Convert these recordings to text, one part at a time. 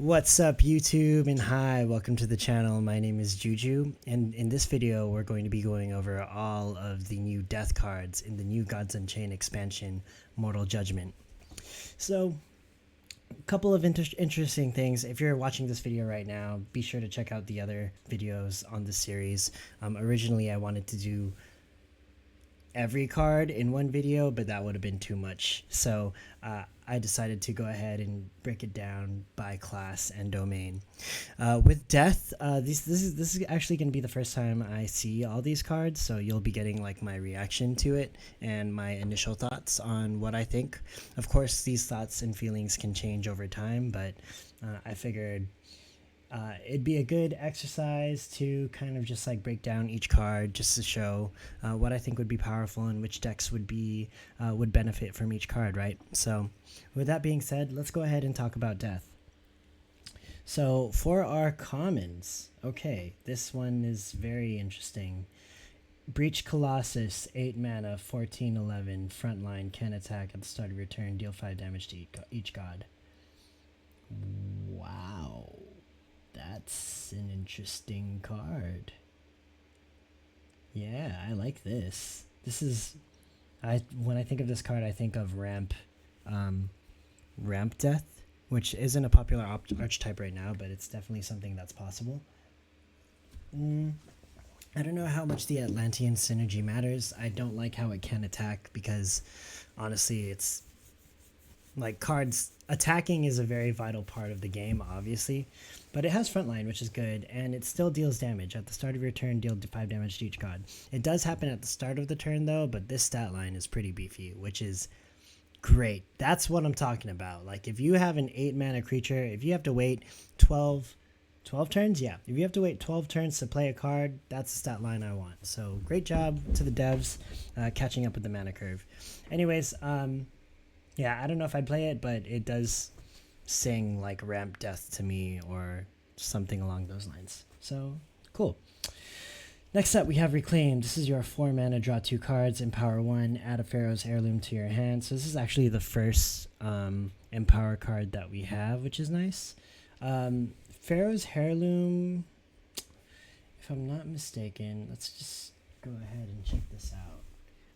What's up YouTube and hi, welcome to the channel. My name is Juju and in this video we're going to be going over all of the new death cards in the new Gods Unchained expansion, Mortal Judgment. So a couple of interesting things. If you're watching this video right now, be sure to check out the other videos on the series. Originally I wanted to do every card in one video, but that would have been too much. So I decided to go ahead and break it down by class and domain. With death, this is actually going to be the first time I see all these cards, so you'll be getting like my reaction to it and my initial thoughts on what I think. Of course, these thoughts and feelings can change over time, but I figured it'd be a good exercise to kind of just like break down each card just to show what I think would be powerful and which decks would benefit from each card, right? So with that being said, let's go ahead and talk about death. So for our commons, okay, this one is very interesting. Breach Colossus, 8 mana, 14/11, frontline, can attack at the start of your turn, deal 5 damage to each god. Wow. That's an interesting card. Yeah, I like this. This is, when I think of this card, I think of ramp death, which isn't a popular archetype right now, but it's definitely something that's possible. I don't know how much the Atlantean synergy matters. I don't like how it can attack because, honestly, it's like cards attacking is a very vital part of the game, obviously, but it has frontline, which is good, and it still deals damage at the start of your turn. Deal 5 damage to each god. It does happen at the start of the turn though, but this stat line is pretty beefy, which is great. That's what I'm talking about. Like if you have an 8 mana creature, if you have to wait 12 turns, yeah, if you have to wait 12 turns to play a card, that's the stat line I want. So great job to the devs catching up with the mana curve. Anyways, yeah, I don't know if I'd play it, but it does sing like ramp death to me or something along those lines. So, cool. Next up, we have Reclaim. This is your 4 mana, draw 2 cards, empower 1, add a Pharaoh's Heirloom to your hand. So this is actually the first empower card that we have, which is nice. Pharaoh's Heirloom, if I'm not mistaken, let's just go ahead and check this out.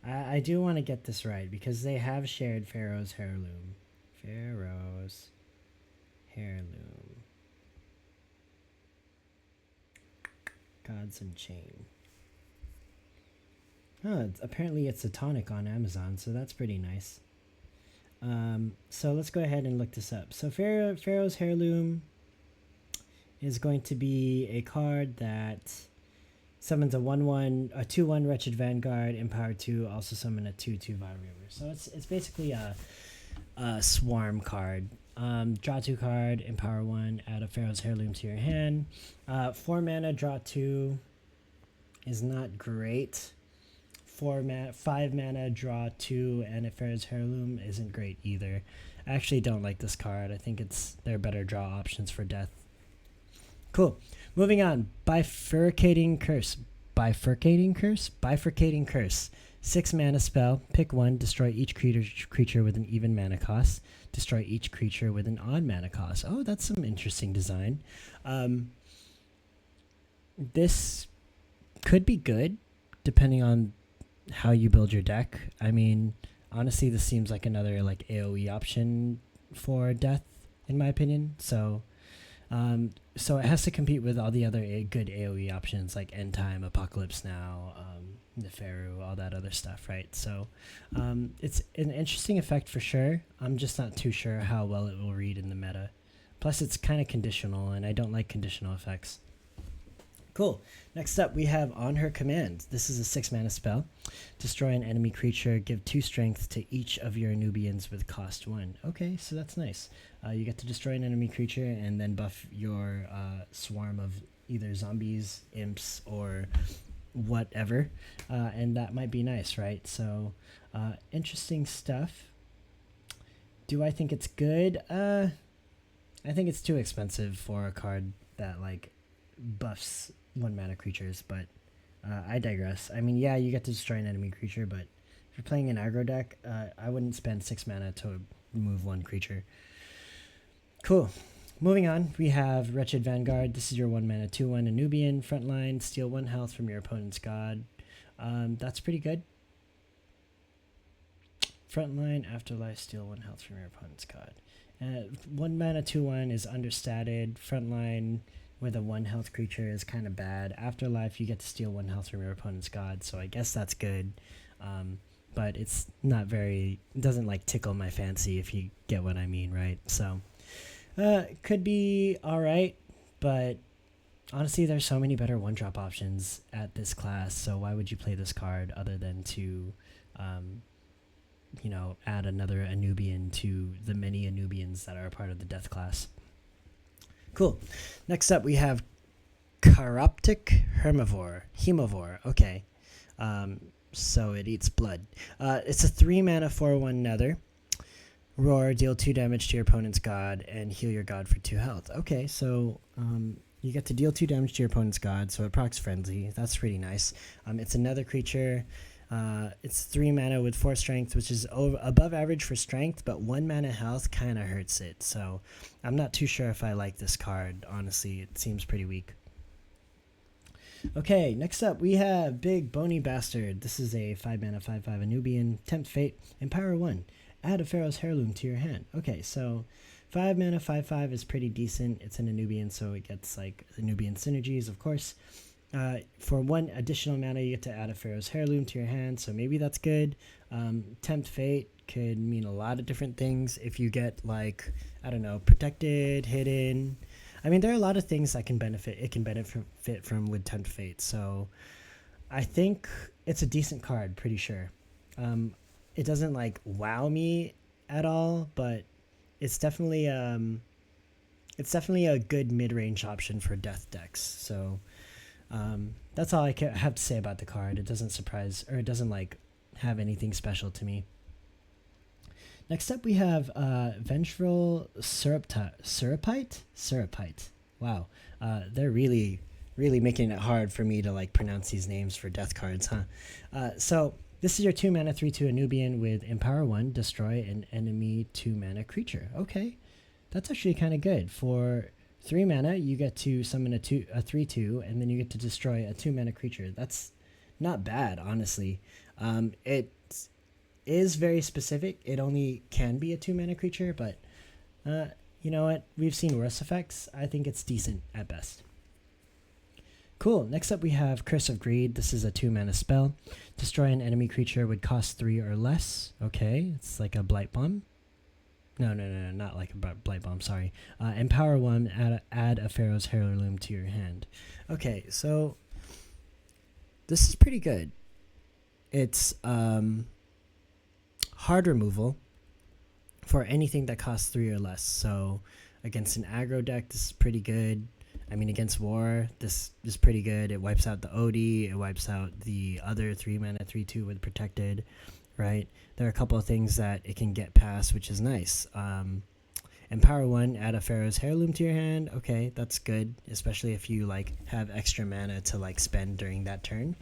I do want to get this right because they have shared Pharaoh's Heirloom. Pharaoh's Heirloom. Gods Unchained. Oh, apparently it's a tonic on Amazon, so that's pretty nice. So let's go ahead and look this up. So Pharaoh's Heirloom is going to be a card that summons a 2/1 Wretched Vanguard, empower 2, also summon a 2/2 Vile Reaver. So it's basically a swarm card. Draw 2 card, empower 1, add a Pharaoh's Heirloom to your hand. 4 mana, draw 2 is not great. 5 mana, draw 2, and a Pharaoh's Heirloom isn't great either. I actually don't like this card. I think there are better draw options for death. Cool. Moving on. Bifurcating Curse. Bifurcating Curse. 6 mana spell. Pick 1. Destroy each creature with an even mana cost. Destroy each creature with an odd mana cost. Oh, that's some interesting design. This could be good depending on how you build your deck. I mean, honestly, this seems like another like AoE option for death, in my opinion. So it has to compete with all the other good AoE options like End Time, Apocalypse Now, Neferu, all that other stuff, right? So it's an interesting effect for sure. I'm just not too sure how well it will read in the meta. Plus, it's kind of conditional, and I don't like conditional effects. Cool. Next up, we have On Her Command. This is a 6 mana spell. Destroy an enemy creature. Give 2 strength to each of your Nubians with cost 1. Okay, so that's nice. You get to destroy an enemy creature and then buff your swarm of either zombies, imps, or whatever. And that might be nice, right? So, interesting stuff. Do I think it's good? I think it's too expensive for a card that like buffs 1 mana creatures, but I digress. I mean, yeah, you get to destroy an enemy creature, but if you're playing an aggro deck, I wouldn't spend 6 mana to remove 1 creature. Cool. moving on, we have Wretched Vanguard. This is your 1 mana 2/1 Anubian. Frontline, steal 1 health from your opponent's god. That's pretty good. Frontline, Afterlife, steal 1 health from your opponent's god. 1 mana 2/1 is understated. Frontline with a 1 health creature is kind of bad. Afterlife, you get to steal 1 health from your opponent's god, so I guess that's good. But it's not very, it doesn't like tickle my fancy, if you get what I mean, right? So could be alright, but honestly there's so many better 1-drop options at this class, so why would you play this card other than to you know, add another Anubian to the many Anubians that are a part of the death class. Cool. Next up we have Corruptic Hemovore. Okay. So it eats blood. It's a 3 mana 4/1 Nether. Roar, deal 2 damage to your opponent's god and heal your god for 2 health. Okay, so you get to deal 2 damage to your opponent's god, so it procs friendly. That's pretty nice. It's another creature. It's 3 mana with 4 strength, which is above average for strength, but 1 mana health kind of hurts it. So I'm not too sure if I like this card. Honestly, it seems pretty weak. Okay, next up we have Big Bony Bastard. This is a 5 mana 5/5 Anubian. Tempt Fate, Empower 1. Add a Pharaoh's Heirloom to your hand. Okay, so 5 mana 5/5 is pretty decent. It's an Anubian, so it gets like Anubian synergies, of course. For 1 additional mana, you get to add a Pharaoh's Heirloom to your hand, so maybe that's good. Tempt Fate could mean a lot of different things. If you get, like, I don't know, protected, hidden. I mean, there are a lot of things that can benefit. It can benefit from with Tempt Fate, so I think it's a decent card, pretty sure. It doesn't, like, wow me at all, but it's definitely a good mid-range option for death decks, so that's all I have to say about the card. It doesn't surprise, or it doesn't like have anything special to me. Next up we have Vengeful Surapite. Wow, they're really making it hard for me to like pronounce these names for death cards, huh? So this is your 2 mana 3/2 Anubian with Empower 1, destroy an enemy 2 mana creature. Okay, that's actually kind of good. For 3 mana, you get to summon a 3/2, and then you get to destroy a 2 mana creature. That's not bad, honestly. It is very specific. It only can be a 2 mana creature, but you know what? We've seen worse effects. I think it's decent at best. Cool. Next up we have Curse of Greed. This is a 2 mana spell. Destroy an enemy creature would cost 3 or less. Okay, it's like a Blight Bomb. No, not like a Blight Bomb, sorry. Empower 1, add a Pharaoh's Heirloom to your hand. Okay, so this is pretty good. It's hard removal for anything that costs 3 or less. So against an aggro deck, this is pretty good. I mean, against War, this is pretty good. It wipes out the Odie. It wipes out the other 3 mana 3/2 with Protected, right? There are a couple of things that it can get past, which is nice. Empower 1, add a Pharaoh's Heirloom to your hand. Okay, that's good, especially if you like have extra mana to like spend during that turn.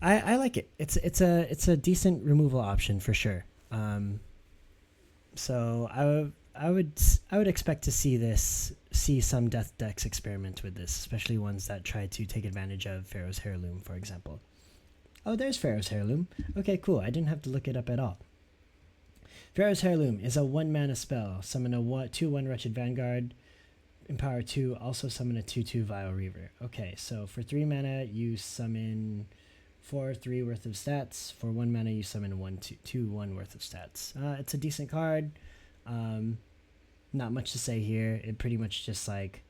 I like it. It's a decent removal option for sure. So I would expect to see some death decks experiment with this, especially ones that try to take advantage of Pharaoh's Heirloom, for example. Oh, there's Pharaoh's Heirloom. Okay, cool. I didn't have to look it up at all. Pharaoh's Heirloom is a 1 mana spell. Summon a 2/1 Wretched Vanguard. Empower 2. Also summon a 2/2 Vile Reaver. Okay, so for 3 mana, you summon 4/3 worth of stats. For 1 mana, you summon 2/1 worth of stats. It's a decent card. Not much to say here. It pretty much just like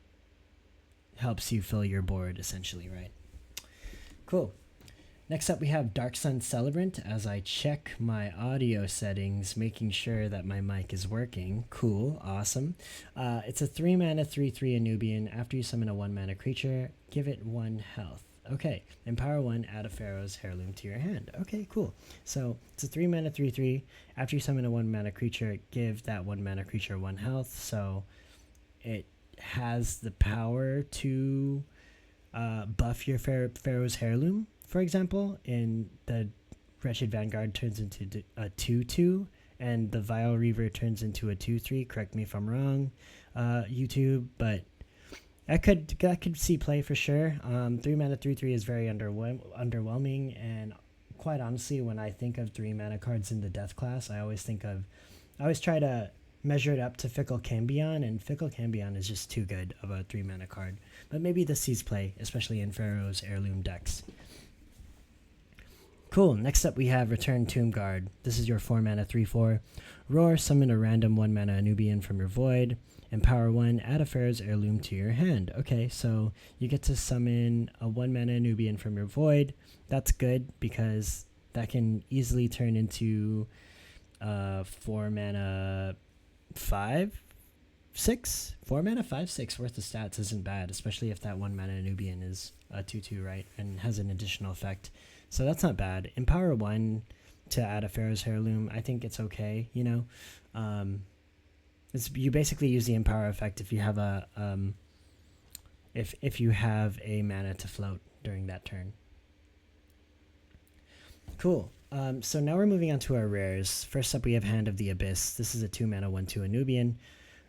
helps you fill your board, essentially, right? Cool. Next up, we have Dark Sun Celebrant. As I check my audio settings, making sure that my mic is working. Cool, awesome. It's a 3 mana 3/3 Anubian. After you summon a 1 mana creature, give it 1 health. Okay, Empower 1, add a Pharaoh's Heirloom to your hand. Okay, cool. So it's a 3 mana 3/3. After you summon a 1 mana creature, give that 1 mana creature 1 health. So it has the power to buff your Pharaoh's Heirloom, for example. In the Wretched Vanguard turns into a 2/2, and the Vile Reaver turns into a 2/3. Correct me if I'm wrong, YouTube, but I could see play for sure. 3 mana 3/3 is very underwhelming, and quite honestly, when I think of 3 mana cards in the death class, I always try to measure it up to Fickle Cambion, and Fickle Cambion is just too good of a 3 mana card. But maybe this sees play, especially in Pharaoh's Heirloom decks. Cool, next up we have Return Tomb Guard. This is your 4 mana 3/4. Roar, summon a random 1 mana Anubian from your void. Empower 1, add a Pharaoh's Heirloom to your hand. Okay, so you get to summon a 1 mana Anubian from your void. That's good because that can easily turn into 4 mana 5/6. 4 mana 5/6 worth of stats isn't bad, especially if that 1 mana Anubian is a 2/2, right, and has an additional effect. So that's not bad. Empower 1 to add a Pharaoh's Heirloom, I think it's okay, you know. You basically use the Empower effect if you have a if you have a mana to float during that turn. Cool. So now we're moving on to our rares. First up we have Hand of the Abyss. This is a 2 mana 1/2 Anubian.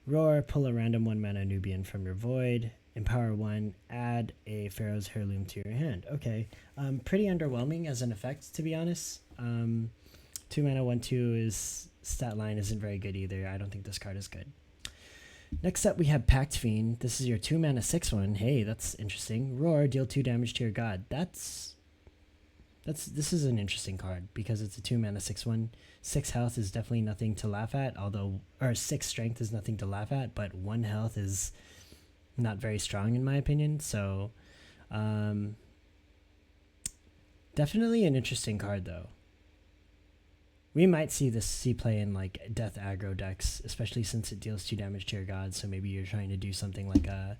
Roar, pull a random 1 mana Anubian from your void. Empower 1, add a Pharaoh's Heirloom to your hand. Okay, pretty underwhelming as an effect, to be honest. 2 mana 1/2 is stat line isn't very good either. I don't think this card is good. Next up we have Pact Fiend. This is your 2 mana 6/1. Hey, that's interesting. Roar, deal 2 damage to your god. This is an interesting card because it's a 2 mana 6/1. 6 health is definitely nothing to laugh at, or 6 strength is nothing to laugh at, but 1 health is not very strong in my opinion. So definitely an interesting card though. We might see this play in like death aggro decks, especially since it deals 2 damage to your god. So maybe you're trying to do something like a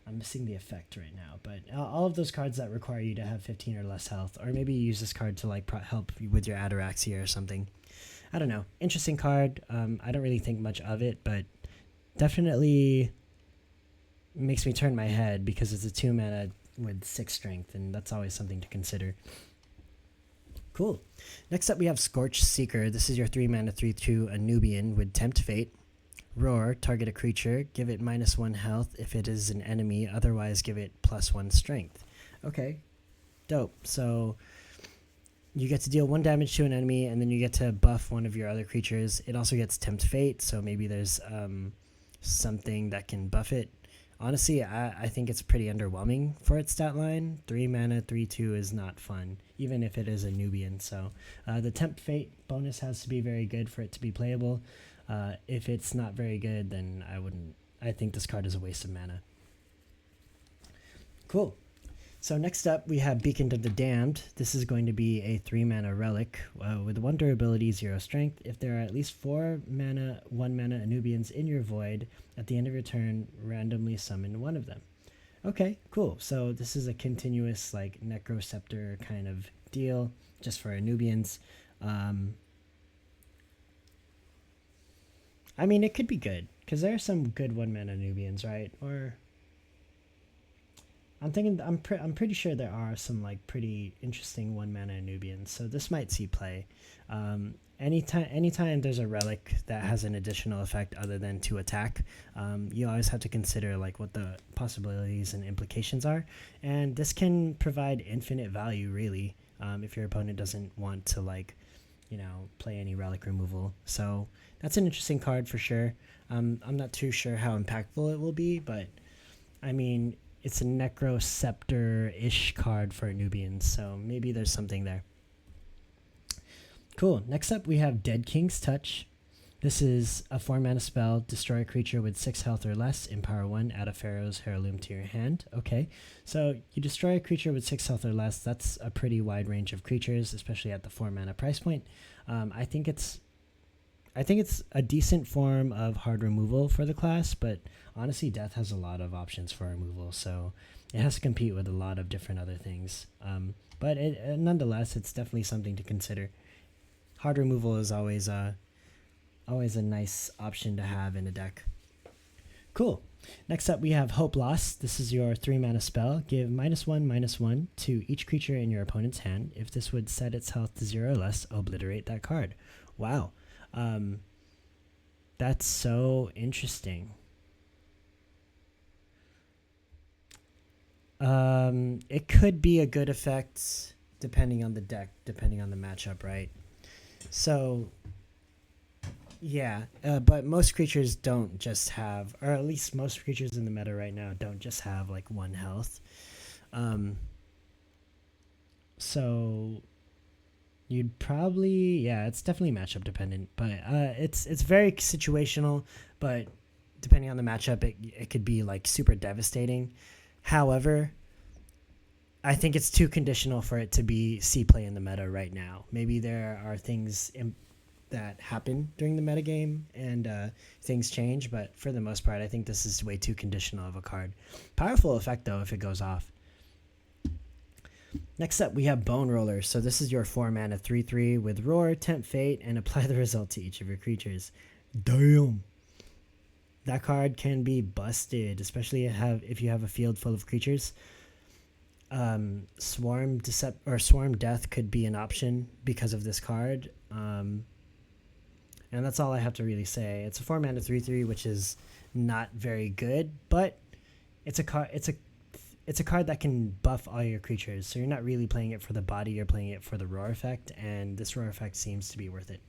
I'm missing the effect right now, but all of those cards that require you to have 15 or less health, or maybe you use this card to like help you with your Ataraxia or something. I don't know. Interesting card. I don't really think much of it, but definitely makes me turn my head because it's a 2 mana with 6 strength, and that's always something to consider. Cool. Next up we have Scorched Seeker. This is your 3 mana 3/2 Anubian with Tempt Fate. Roar, target a creature, give it -1 health if it is an enemy, otherwise give it +1 strength. Okay, dope. So you get to deal 1 damage to an enemy, and then you get to buff one of your other creatures. It also gets Tempt Fate, so maybe there's something that can buff it. Honestly, I think it's pretty underwhelming for its stat line. 3 mana 3/2 is not fun, even if it is a Nubian. So the Tempt Fate bonus has to be very good for it to be playable. If it's not very good, then I think this card is a waste of mana. Cool. So next up we have Beacon of the Damned. This is going to be a 3 mana relic with 1 durability, 0 strength. If there are at least 4 mana 1 mana Anubians in your void, at the end of your turn, randomly summon one of them. Okay, cool. So this is a continuous like Necrosceptor kind of deal just for Anubians. I mean, it could be good because there are some good 1 mana Nubians, right? Or I'm pretty sure there are some like pretty interesting 1 mana Nubians. So this might see play. Anytime there's a relic that has an additional effect other than to attack, you always have to consider like what the possibilities and implications are. And this can provide infinite value really, if your opponent doesn't want to like, play any relic removal. So that's an interesting card for sure. I'm not too sure how impactful it will be, but I mean, it's a Necrosceptor-ish card for Nubians, so maybe there's something there. Cool. Next up, we have Dead King's Touch. This is a 4 mana spell. Destroy a creature with 6 health or less. Empower 1. Add a Pharaoh's Heirloom to your hand. Okay, so you destroy a creature with 6 health or less. That's a pretty wide range of creatures, especially at the 4 mana price point. I think it's a decent form of hard removal for the class, but honestly, Death has a lot of options for removal, so it has to compete with a lot of different other things. But nonetheless, it's definitely something to consider. Hard removal is always a nice option to have in a deck. Cool. Next up, we have Hope Lost. This is your 3 mana spell. Give -1/-1 to each creature in your opponent's hand. If this would set its health to 0 or less, obliterate that card. Wow. That's so interesting. It could be a good effect depending on the deck, depending on the matchup, right? So, yeah, but most creatures don't just have, or at least most creatures in the meta right now don't just have like 1 health. So you'd probably, yeah, it's definitely matchup dependent, but it's very situational. But depending on the matchup, it could be like super devastating. However, I think it's too conditional for it to be C play in the meta right now. Maybe there are things that happen during the metagame and things change, but for the most part, I think this is way too conditional of a card. Powerful effect, though, if it goes off. Next up, we have Bone Roller. So this is your 4 mana 3/3 with Roar, Tempt Fate, and apply the result to each of your creatures. Damn! That card can be busted, especially if you have a field full of creatures. Swarm Death could be an option because of this card. And that's all I have to really say. It's a 4 mana 3/3, which is not very good, but it's a card that can buff all your creatures. So you're not really playing it for the body, you're playing it for the roar effect, and this roar effect seems to be worth it.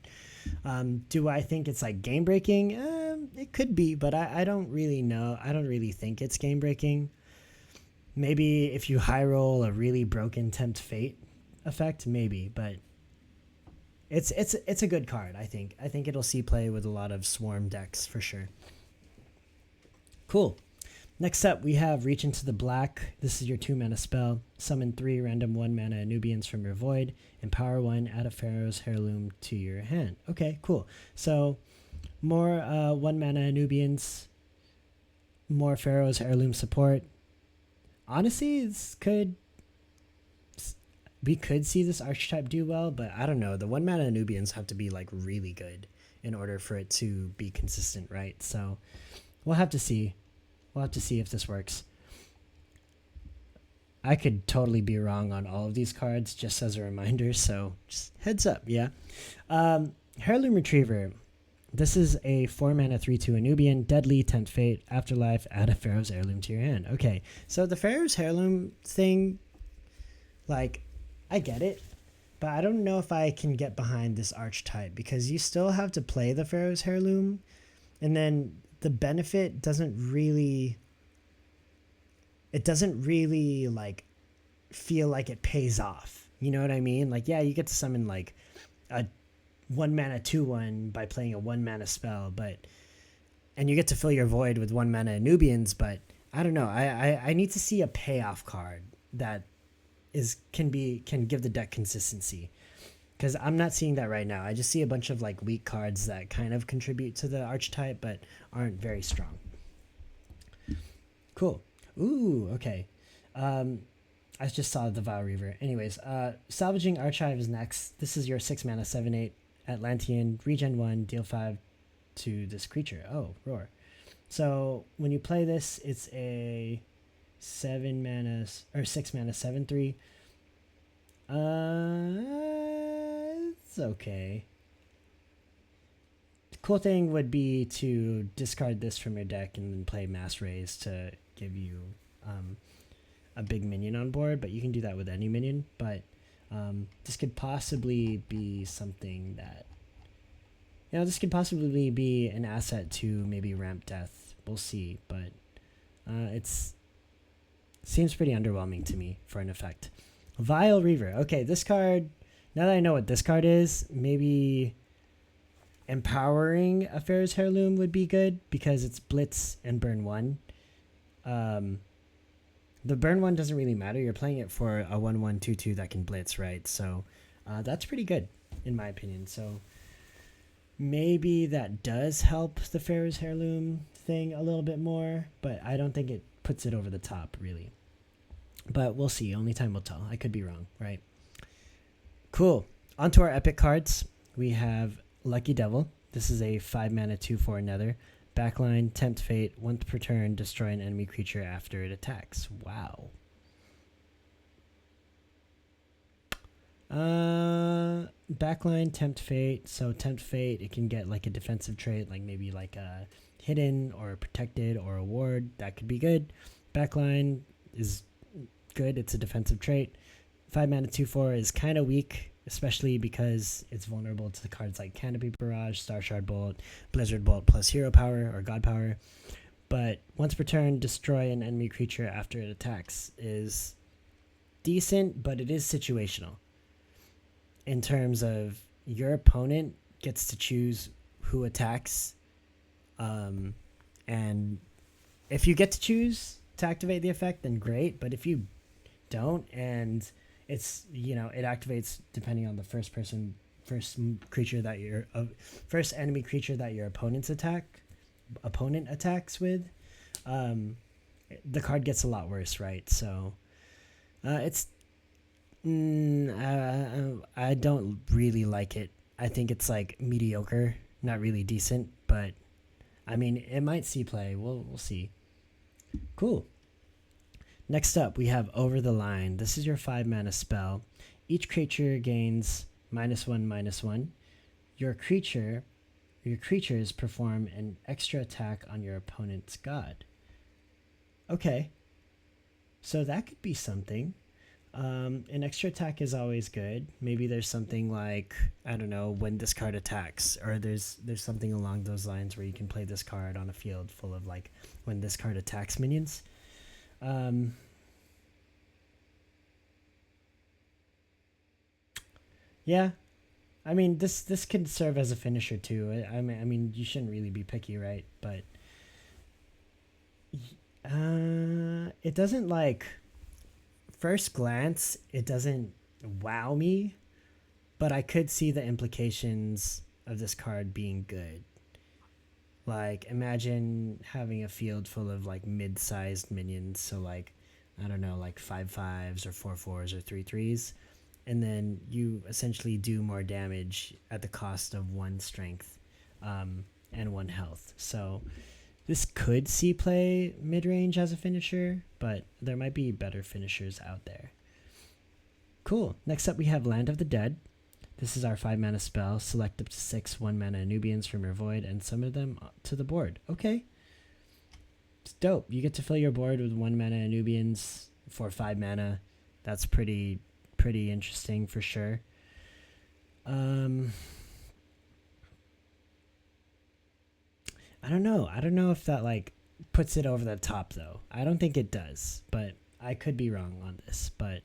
Do I think it's like game breaking? It could be, but I don't really know. I don't really think it's game breaking. Maybe if you high roll a really broken Tempt Fate effect, maybe, but it's a good card, I think. I think it'll see play with a lot of Swarm decks for sure. Cool. Next up, we have Reach into the Black. This is your 2 mana spell. Summon 3 random 1 mana Nubians from your void. Empower 1, add a Pharaoh's Heirloom to your hand. Okay, cool. So more 1 mana Nubians, more Pharaoh's Heirloom support. Honestly, we could see this archetype do well, but I don't know. The 1 mana Nubians have to be like really good in order for it to be consistent, right? So we'll have to see. We'll have to see if this works. I could totally be wrong on all of these cards, just as a reminder, so just heads up, yeah? Heirloom Retriever. This is a 4 mana 3/2 Nubian, deadly, Tempt Fate, Afterlife, add a Pharaoh's Heirloom to your hand. Okay, so the Pharaoh's Heirloom thing, like, I get it, but I don't know if I can get behind this archetype, because you still have to play the Pharaoh's Heirloom, and then the benefit doesn't really like feel like it pays off. You know what I mean? Like, yeah, you get to summon like a 1 mana 2/1 by playing a 1 mana spell, and you get to fill your void with 1 mana Nubians, but I don't know. I need to see a payoff card that can give the deck consistency. Because I'm not seeing that right now. I just see a bunch of like weak cards that kind of contribute to the archetype, but aren't very strong. Cool. Ooh, okay. I just saw the Vile Reaver. Anyways, Salvaging Archive is next. This is your 6 mana 7/8 Atlantean, regen 1, deal 5 to this creature. Oh, Roar. So when you play this, it's a 6 mana 7/3. It's okay. The cool thing would be to discard this from your deck and then play Mass Raise to give you a big minion on board, but you can do that with any minion. But this could possibly be something that, this could possibly be an asset to maybe ramp Death. We'll see, but seems pretty underwhelming to me for an effect. Vile Reaver. Okay, this card, now that I know what this card is, maybe empowering a Pharaoh's Heirloom would be good because it's Blitz and Burn 1. The Burn 1 doesn't really matter. You're playing it for a 1/1/2/2 that can Blitz, right? So that's pretty good, in my opinion. So maybe that does help the Pharaoh's Heirloom thing a little bit more, but I don't think it puts it over the top, really. But we'll see. Only time will tell. I could be wrong, right? Cool. On to our epic cards. We have Lucky Devil. This is a 5 mana 2/4 Nether. Backline, Tempt Fate, once per turn, destroy an enemy creature after it attacks. Wow. Backline, Tempt Fate. So Tempt Fate, it can get like a defensive trait, like maybe like a hidden or protected or a ward. That could be good. Backline is good. It's a defensive trait. 5 mana 2/4 is kind of weak, especially because it's vulnerable to the cards like Canopy Barrage, Star Shard Bolt, Blizzard Bolt plus Hero Power or God Power. But once per turn, destroy an enemy creature after it attacks is decent, but it is situational. In terms of your opponent gets to choose who attacks. And if you get to choose to activate the effect, then great. But if you don't, and it's, you know, it activates depending on the first creature that your first enemy creature that your opponent attacks with, the card gets a lot worse, right? So it's I don't really like it. I think it's like mediocre, not really decent, but I mean, it might see play. We'll see. Cool. Next up, we have Over the Line. This is your 5 mana spell. Each creature gains -1/-1. Your creatures perform an extra attack on your opponent's god. Okay. So that could be something. An extra attack is always good. Maybe there's something like, I don't know, when this card attacks, or there's something along those lines where you can play this card on a field full of like when this card attacks minions. Yeah, I mean this could serve as a finisher too. I mean you shouldn't really be picky, right? But it doesn't like. First glance, it doesn't wow me, but I could see the implications of this card being good. Like, imagine having a field full of like mid-sized minions, so like, I don't know, like 5/5s or 4/4s or 3/3s, and then you essentially do more damage at the cost of 1 strength and 1 health. So this could see play mid-range as a finisher, but there might be better finishers out there. Cool. Next up, we have Land of the Dead. This is our 5 mana spell. Select up to 6 1 mana Nubians from your void and summon them to the board. Okay. It's dope. You get to fill your board with 1 mana Nubians for 5 mana. That's pretty interesting for sure. I don't know. I don't know if that like puts it over the top though. I don't think it does, but I could be wrong on this. But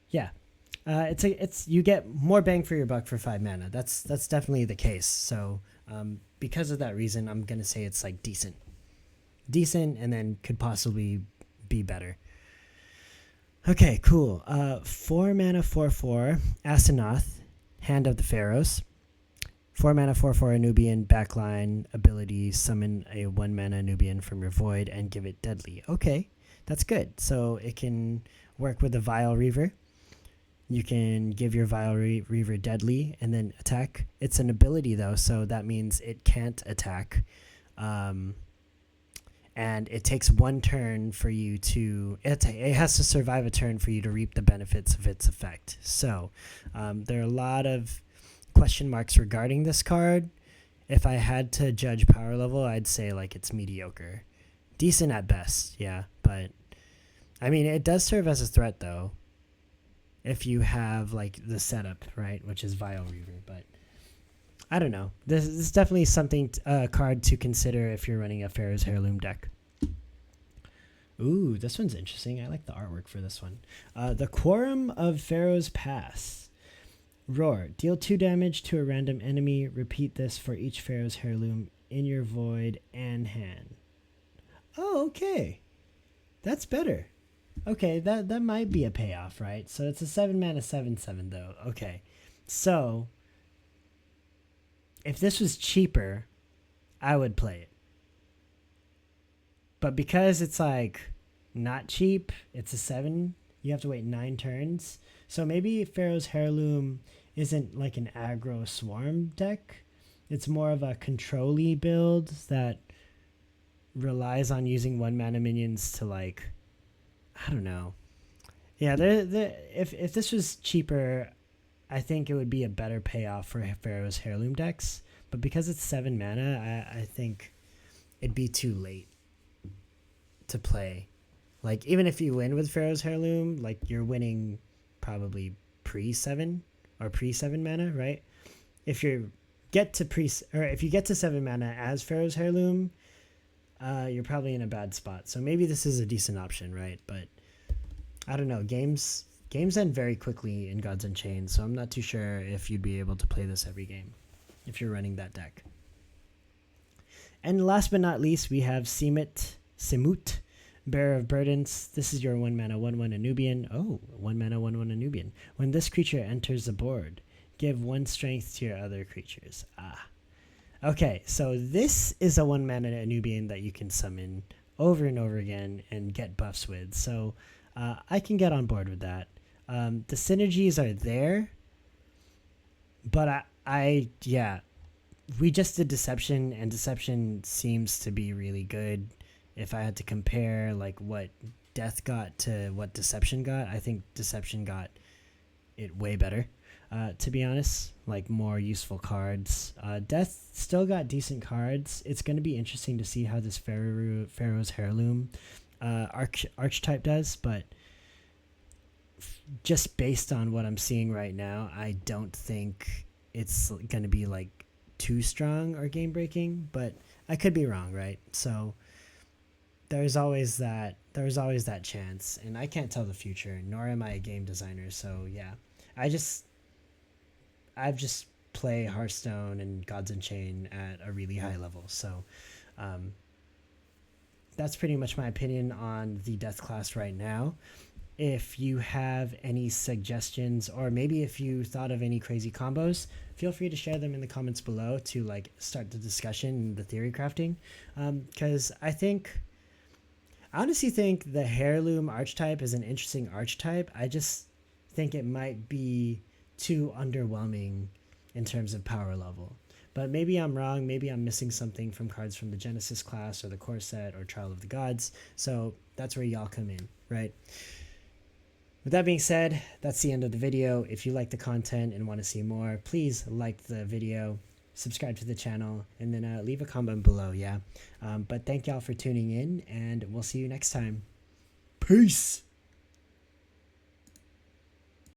yeah, it's you get more bang for your buck for 5 mana. That's definitely the case. So because of that reason, I'm gonna say it's like decent, and then could possibly be better. Okay, cool. 4 mana 4/4 Asenath, Hand of the Pharaohs. 4 mana 4/4 Nubian backline ability, summon a 1 mana Nubian from your void and give it deadly. Okay, that's good. So it can work with the Vile Reaver. You can give your Vile Reaver deadly and then attack. It's an ability though, so that means it can't attack. And it takes 1 turn for you to... It has to survive a turn for you to reap the benefits of its effect. So there are a lot of question marks regarding this card. If I had to judge power level, I'd say like it's mediocre. Decent at best, yeah. But I mean, it does serve as a threat though, if you have like the setup, right, which is Vile Reaver. But I don't know. This is definitely something, card to consider if you're running a Pharaoh's Heirloom deck. Ooh, this one's interesting. I like the artwork for this one. The Quorum of Pharaoh's Pass. Roar. Deal 2 damage to a random enemy. Repeat this for each Pharaoh's Heirloom in your void and hand. Oh, okay. That's better. Okay, that might be a payoff, right? So it's a 7 mana 7/7 though. Okay. So if this was cheaper, I would play it. But because it's like not cheap, it's a 7, you have to wait 9 turns. So maybe Pharaoh's Heirloom isn't like an aggro swarm deck. It's more of a control-y build that relies on using 1 mana minions to, like, I don't know. Yeah, if this was cheaper, I think it would be a better payoff for Pharaoh's Heirloom decks. But because it's 7 mana, I think it'd be too late to play. Like, even if you win with Pharaoh's Heirloom, like, you're winning probably pre-7 or pre-7 mana, right? If you get to 7 mana as Pharaoh's Heirloom, you're probably in a bad spot. So maybe this is a decent option, right? But I don't know. Games end very quickly in Gods Unchained, so I'm not too sure if you'd be able to play this every game if you're running that deck. And last but not least, we have Simut, Bearer of Burdens. This is your 1 mana 1/1 Anubian. Oh, 1 mana 1/1 Anubian. When this creature enters the board, give 1 strength to your other creatures. Okay, so this is a 1 mana Anubian that you can summon over and over again and get buffs with. So I can get on board with that. The synergies are there, but we just did Deception, and Deception seems to be really good. If I had to compare, like, what Death got to what Deception got, I think Deception got it way better, to be honest. Like, more useful cards. Death still got decent cards. It's going to be interesting to see how this Pharaoh's Heirloom archetype does, but just based on what I'm seeing right now, I don't think it's going to be, like, too strong or game breaking, but I could be wrong, right? So there's always that chance, and I can't tell the future, nor am I a game designer. So yeah, I've just play Hearthstone and Gods Unchained at a really high level. So that's pretty much my opinion on the Death class right now. If you have any suggestions, or maybe if you thought of any crazy combos, feel free to share them in the comments below to, like, start the discussion and the theory crafting. Because I honestly think the Heirloom archetype is an interesting archetype. I just think it might be too underwhelming in terms of power level. But maybe I'm wrong. Maybe I'm missing something from cards from the Genesis class or the core set or Trial of the Gods. So that's where y'all come in, right? With that being said, that's the end of the video. If you like the content and want to see more, please like the video, subscribe to the channel, and then leave a comment below, yeah? But thank y'all for tuning in, and we'll see you next time. Peace!